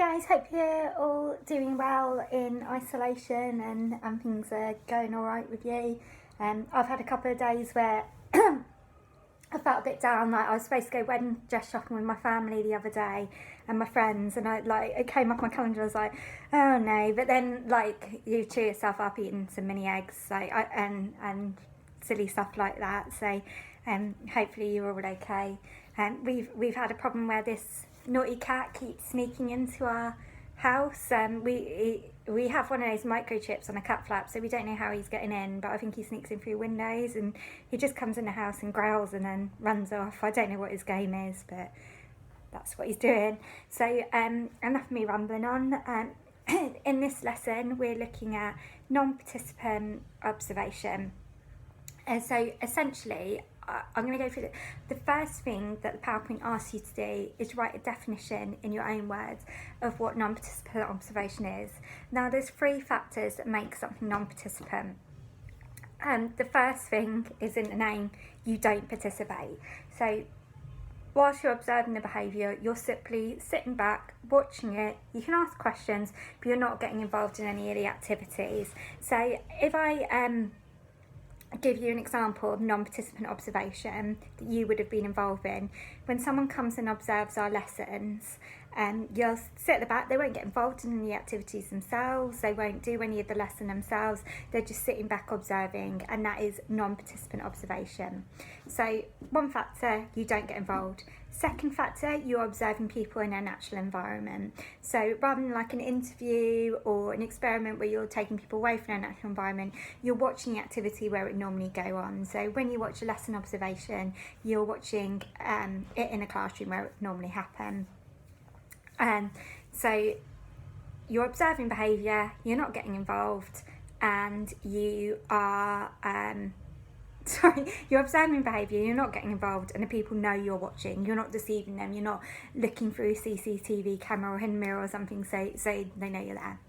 guys, hope you're all doing well in isolation and things are going alright with you. I've had a couple of days where I felt a bit down. Like I was supposed to go wedding dress shopping with my family the other day and my friends, and it came off my calendar. I was like, oh no, but then you cheer yourself up eating some mini eggs, and silly stuff like that. So hopefully you're all okay. We've had a problem where this naughty cat keeps sneaking into our house. We have one of those microchips on a cat flap, so we don't know how he's getting in, but I think he sneaks in through windows and he just comes in the house and growls and then runs off. I don't know what his game is, but that's what he's doing. So enough of me rambling on. In this lesson we're looking at non-participant observation. So essentially I'm going to go through the first thing that the PowerPoint asks you to do is write a definition in your own words of what non-participant observation is. Now there's 3 factors that make something non-participant. The first thing is in the name, you don't participate. So whilst you're observing the behaviour, you're simply sitting back, watching it. You can ask questions, but you're not getting involved in any of the activities. So if I give you an example of non-participant observation that you would have been involved in. When someone comes and observes our lessons, you'll sit at the back. They won't get involved in the activities themselves, they won't do any of the lesson themselves, they're just sitting back observing, and that is non-participant observation. So one factor, you don't get involved. Second factor, you're observing people in their natural environment. So rather than like an interview or an experiment where you're taking people away from their natural environment, you're watching the activity where it normally go on. So when you watch a lesson observation, you're watching it in a classroom where it would normally happen. So you're observing behaviour, you're not getting involved, and you are you're observing behaviour, you're not getting involved, and the people know you're watching. You're not deceiving them, you're not looking through a CCTV camera or hidden mirror or something so they know you're there.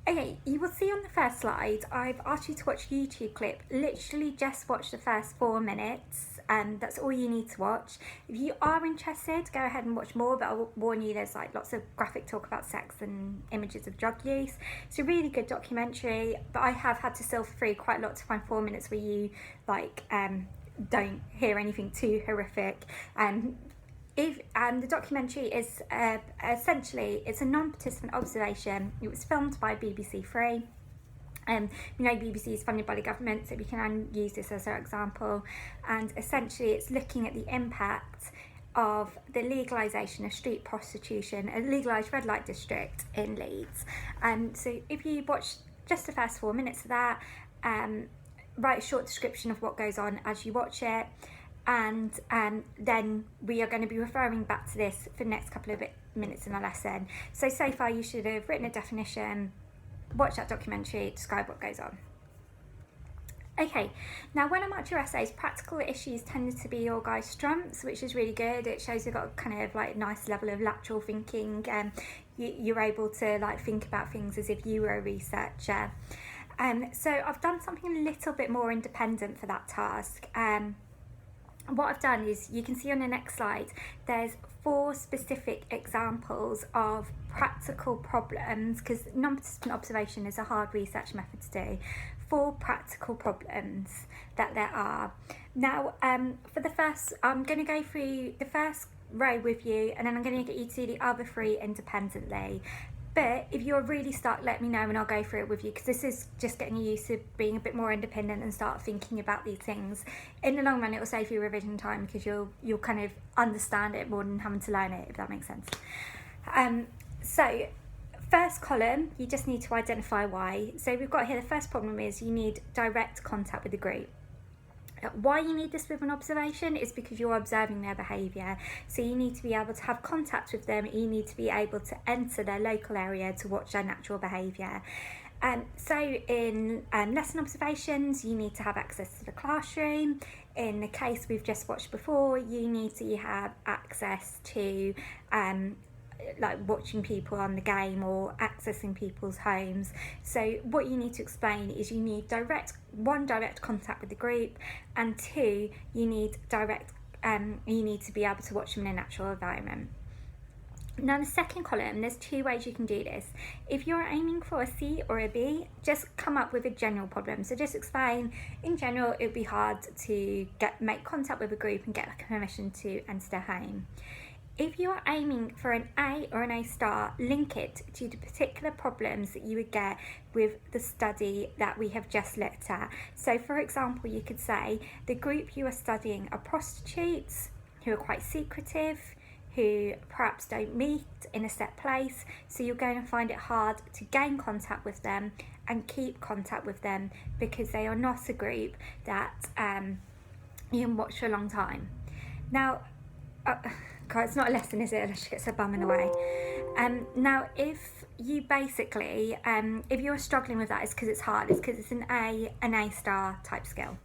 Okay, you will see on the first slide, I've asked you to watch a YouTube clip. Literally just watch the first 4 minutes, and that's all you need to watch. If you are interested, go ahead and watch more, but I'll warn you, there's lots of graphic talk about sex and images of drug use. It's a really good documentary, but I have had to sift through quite a lot to find 4 minutes where you don't hear anything too horrific. If the documentary is essentially, it's a non-participant observation. It was filmed by BBC Three. BBC is funded by the government, so we can use this as our example. And essentially, it's looking at the impact of the legalisation of street prostitution, a legalised red light district in Leeds. So if you watch just the first 4 minutes of that, write a short description of what goes on as you watch it. And then we are going to be referring back to this for the next couple of minutes in our lesson. So far you should have written a definition, watch that documentary, describe what goes on. Okay, now when I marked your essays, practical issues tended to be your guys' strengths, which is really good. It shows you've got a kind of nice level of lateral thinking, and you're able to think about things as if you were a researcher. So I've done something a little bit more independent for that task. What I've done is, you can see on the next slide, there's 4 specific examples of practical problems, because non-participant observation is a hard research method to do. 4 practical problems that there are. Now, for the first, I'm going to go through the first row with you, and then I'm going to get you to do the other 3 independently. But if you're really stuck, let me know and I'll go through it with you, because this is just getting you used to being a bit more independent and start thinking about these things. In the long run, it will save you revision time, because you'll kind of understand it more than having to learn it, if that makes sense. So first column, you just need to identify why. So we've got here, the first problem is you need direct contact with the group. Why you need this with an observation is because you're observing their behaviour. So you need to be able to have contact with them, you need to be able to enter their local area to watch their natural behaviour. So in lesson observations, you need to have access to the classroom. In the case we've just watched before, you need to have access to watching people on the game or accessing people's homes. So what you need to explain is you need direct contact with the group, and 2, you need to be able to watch them in a natural environment. Now in the second column, there's 2 ways you can do this. If you're aiming for a C or a B, just come up with a general problem. So just explain, in general, it would be hard to make contact with a group and get like permission to enter their home. If you are aiming for an A or an A star, link it to the particular problems that you would get with the study that we have just looked at. So for example, you could say the group you are studying are prostitutes who are quite secretive, who perhaps don't meet in a set place, so you're going to find it hard to gain contact with them and keep contact with them because they are not a group that you can watch for a long time. Now, God, it's not a lesson, is it? Let's get so bumming away. Now, if you basically, if you're struggling with that, it's because it's hard. It's because it's an A star type skill.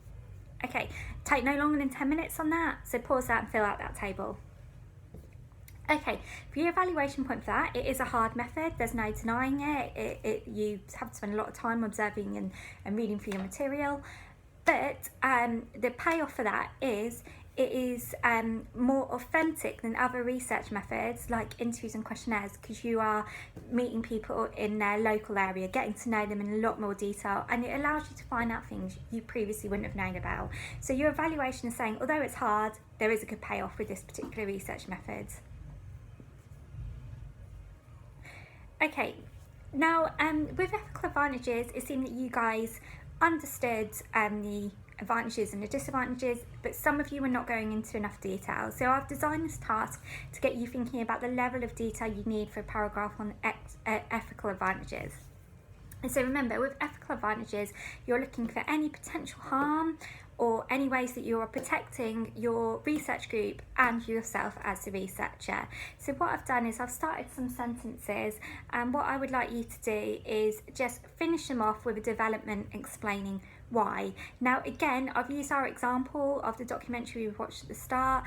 Okay, take no longer than 10 minutes on that. So pause that and fill out that table. Okay, for your evaluation point for that, it is a hard method, there's no denying it. You have to spend a lot of time observing and reading through your material, but the payoff for that is it is more authentic than other research methods like interviews and questionnaires, because you are meeting people in their local area, getting to know them in a lot more detail, and it allows you to find out things you previously wouldn't have known about. So your evaluation is saying, although it's hard, there is a good payoff with this particular research method. Okay, now with ethical advantages, it seemed that you guys understood the advantages and the disadvantages, but some of you were not going into enough detail. So I've designed this task to get you thinking about the level of detail you need for a paragraph on ethical advantages. And so remember, with ethical advantages, you're looking for any potential harm or any ways that you are protecting your research group and yourself as the researcher. So what I've done is I've started some sentences, and what I would like you to do is just finish them off with a development explaining why. Now again, I've used our example of the documentary we watched at the start,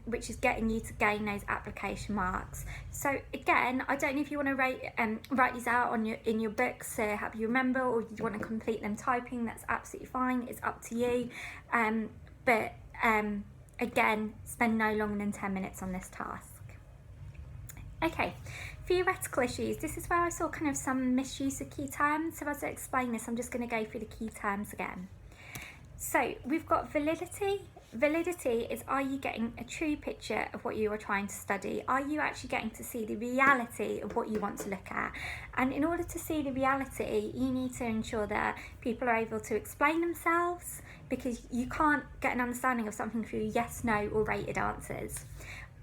which is getting you to gain those application marks. So again, I don't know if you want to write these out on in your books to help you remember, or you want to complete them typing, that's absolutely fine, it's up to you. But again, spend no longer than 10 minutes on this task. Okay, theoretical issues. This is where I saw kind of some misuse of key terms. So as I explain this, I'm just going to go through the key terms again. So we've got validity. Validity is, are you getting a true picture of what you are trying to study? Are you actually getting to see the reality of what you want to look at? And in order to see the reality, you need to ensure that people are able to explain themselves, because you can't get an understanding of something through yes, no, or rated answers.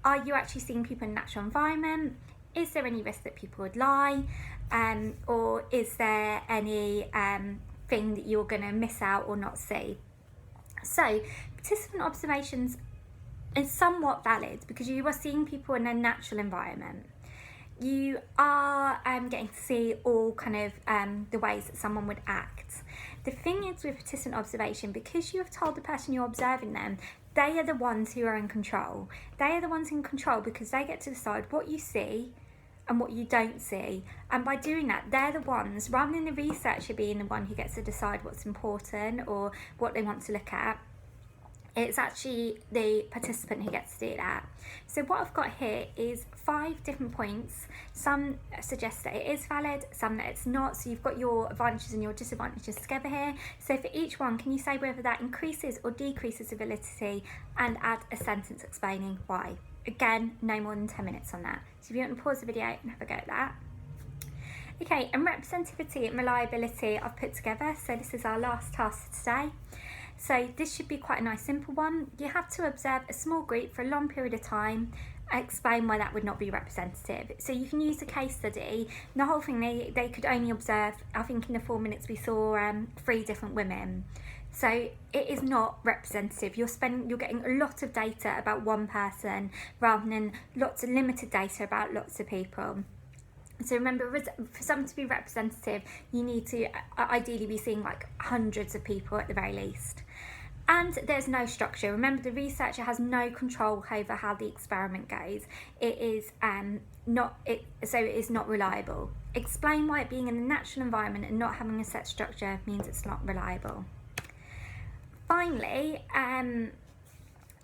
Are you actually seeing people in a natural environment? Is there any risk that people would lie? Or is there any thing that you're going to miss out or not see? So participant observations is somewhat valid because you are seeing people in a natural environment. You are getting to see all kind of the ways that someone would act. The thing is with participant observation, because you have told the person you're observing them, they are the ones who are in control. They are the ones in control because they get to decide what you see and what you don't see. And by doing that, they're the ones, rather than the researcher being the one who gets to decide what's important or what they want to look at, it's actually the participant who gets to do that. So what I've got here is 5 different points. Some suggest that it is valid, some that it's not. So you've got your advantages and your disadvantages together here. So for each one, can you say whether that increases or decreases validity, and add a sentence explaining why? Again, no more than 10 minutes on that. So if you want to pause the video and have a go at that. Okay, and representativity and reliability I've put together. So this is our last task for today. So this should be quite a nice simple one. You have to observe a small group for a long period of time. Explain why that would not be representative. So you can use a case study. The whole thing, they could only observe, I think in the 4 minutes we saw 3 different women. So it is not representative. You're getting a lot of data about one person rather than lots of limited data about lots of people. So remember, for something to be representative, you need to ideally be seeing like hundreds of people at the very least. And there's no structure. Remember, the researcher has no control over how the experiment goes. It is so it is not reliable. Explain why it being in a natural environment and not having a set structure means it's not reliable. Finally,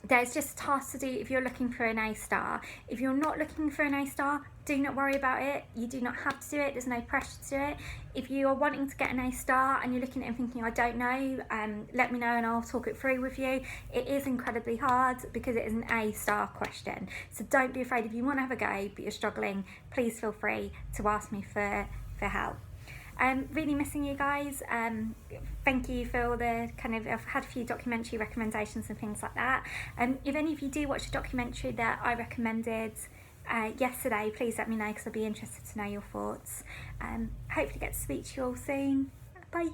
there's just tasks to do if you're looking for an A star. If you're not looking for an A star, do not worry about it. You do not have to do it. There's no pressure to do it. If you are wanting to get an A star and you're looking at it and thinking, I don't know, let me know and I'll talk it through with you. It is incredibly hard because it is an A star question. So don't be afraid. If you want to have a go but you're struggling, please feel free to ask me for help. Really missing you guys. Thank you for all the I've had a few documentary recommendations and things like that. If any of you do watch a documentary that I recommended yesterday, please let me know because I'll be interested to know your thoughts. Hopefully get to speak to you all soon. Bye.